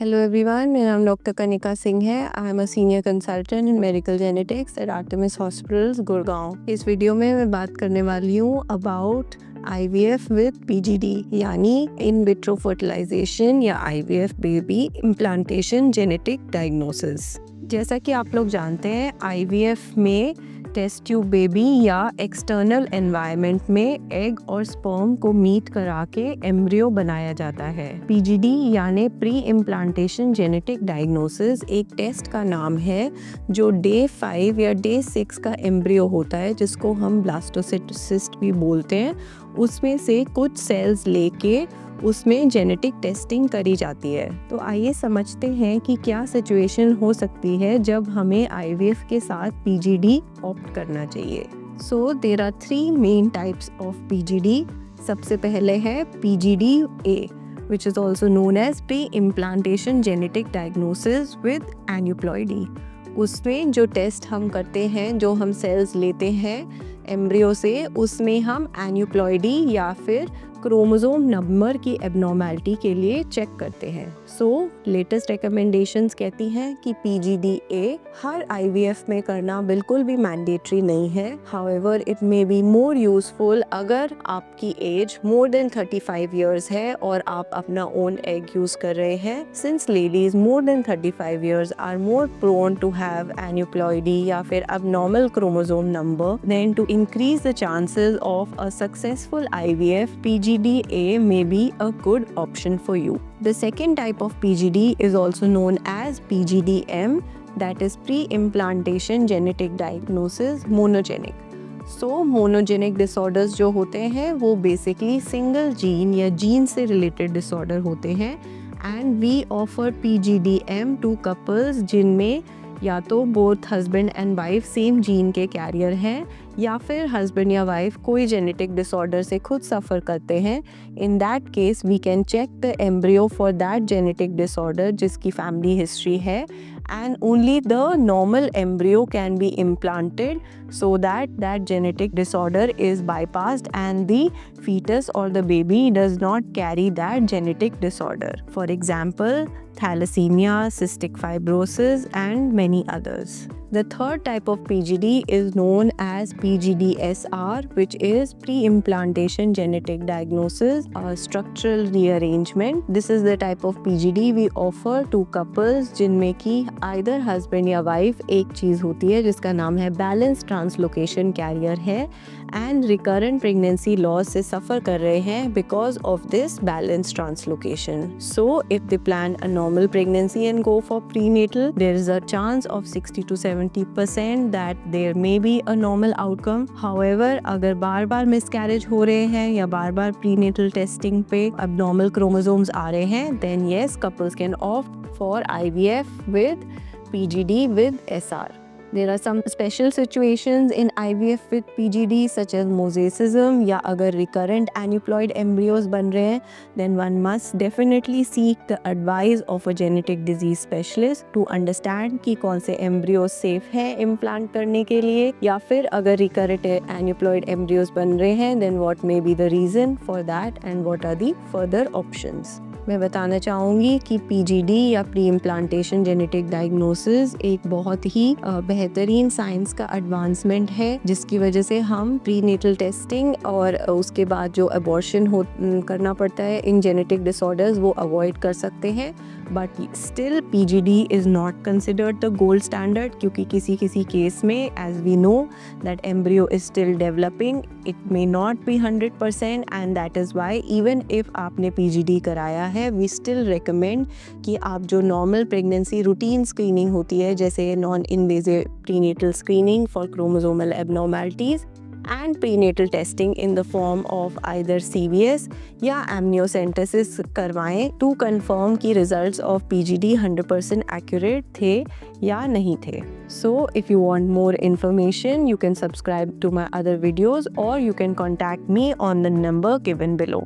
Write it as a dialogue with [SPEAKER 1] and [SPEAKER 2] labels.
[SPEAKER 1] Hello everyone, मेरा नाम doctor Kanika Singh है। I am a senior consultant in medical genetics at Artemis hospitals Gurgaon. इस video में मैं बात करने वाली हूँ अबाउट IVF विद PGD यानी इन विट्रो फर्टिलाइजेशन या IVF baby implantation genetic diagnosis. जैसा कि आप लोग जानते हैं, IVF में टेस्ट ट्यूब बेबी या एक्सटर्नल एनवायरनमेंट में एग और स्पर्म को मीट करा के एम्ब्रियो बनाया जाता है। PGD यानी प्री इम्प्लांटेशन जेनेटिक डायग्नोसिस एक टेस्ट का नाम है जो डे 5 या डे 6 का एम्ब्रियो होता है, जिसको हम ब्लास्टोसिस्ट भी बोलते हैं। उसमें से कुछ सेल्स लेके उसमें जेनेटिक टेस्टिंग करी जाती है। तो आइए समझते हैं कि क्या सिचुएशन हो सकती है जब हमें IVF के साथ PGD ऑप्ट करना चाहिए। So there are 3 main types of PGD। सबसे पहले है PGD-A, which is also known as pre-implantation genetic diagnosis with aneuploidy। उसमें जो टेस्ट हम करते हैं, जो हम सेल्स लेते हैं एम्ब्रियो से, उसमें हम एन्यूप्लॉइडी या फिर क्रोमोसोम नंबर की एबनॉर्मेलिटी के लिए चेक करते हैं। सो लेटेस्ट रिकमेंडेशंस कहती हैं कि PGD-A हर IVF में करना बिल्कुल भी मैंडेटरी नहीं है। However it may be more useful अगर आपकी एज मोर देन 35 ईयर्स है और आप अपना ओन एग यूज कर रहे हैं। Since ladies more than 35 years are more prone to have aneuploidy या फिर abnormal chromosome number, then to increase the chances of a successful IVF, PGD-A may be a good option for you. The second type of PGD is also known as PGD-M, that is pre-implantation genetic diagnosis monogenic. So monogenic disorders जो होते हैं वो basically single gene या gene से related disorder होते हैं, and we offer PGD-M to couples जिनमें या तो both husband and wife same gene के कैरियर हैं या फिर हस्बैंड या वाइफ कोई जेनेटिक डिसऑर्डर से खुद सफ़र करते हैं। In that case we can check the embryo for that genetic disorder जिसकी फैमिली हिस्ट्री है, and only the normal embryo can be implanted so that that genetic disorder is bypassed and the fetus or the baby does not carry that genetic disorder. For example, thalassemia, cystic fibrosis and many others. The third type of PGD is known as PGD-SR, which is pre-implantation genetic diagnosis or structural rearrangement. This is the type of PGD we offer to couples जिनमें की either husband या wife एक चीज़ होती है जिसका नाम है balanced translocation carrier है and recurrent pregnancy loss से सफ़र कर रहे हैं because of this balanced translocation. So if they plan a normal pregnancy and go for prenatal, there is a chance of 60 to 70% that there may be a normal outcome. However, अगर बार बार miscarriage हो रहे हैं या बार बार prenatal testing पे abnormal chromosomes आ रहे हैं, then yes, couples can opt for IVF with PGD with SR. There are some special situations in IVF with PGD such as mosaicism या अगर recurrent aneuploid embryos बन रहे हैं, then one must definitely seek the advice of a genetic disease specialist to understand कि कौन से embryos safe हैं implant करने के लिए, या फिर अगर recurrent aneuploid embryos बन रहे हैं then what may be the reason for that and what are the further options. मैं बताना चाहूँगी कि PGD या प्री इम्प्लांटेशन जेनेटिक डायग्नोसिस एक बहुत ही बेहतरीन साइंस का एडवांसमेंट है, जिसकी वजह से हम प्रीनेटल टेस्टिंग और उसके बाद जो अबॉर्शन करना पड़ता है इन जेनेटिक डिसऑर्डर्स वो अवॉइड कर सकते हैं। But still PGD is not considered the gold standard, क्योंकि किसी किसी केस में as we know that embryo is still developing, it may not be 100% and that is why even if आपने PGD कराया है, वी स्टिल रिकमेंड कि आप जो नॉर्मल प्रेगनेंसी रूटीन स्क्रीनिंग होती है, जैसे non invasive prenatal screening for chromosomal abnormalities and prenatal testing in the form of either CVS या amniocentesis करवाएं to confirm कि results of PGD 100% accurate थे या नहीं थे. So if you want more information, you can subscribe to my other videos or you can contact me on the number given below.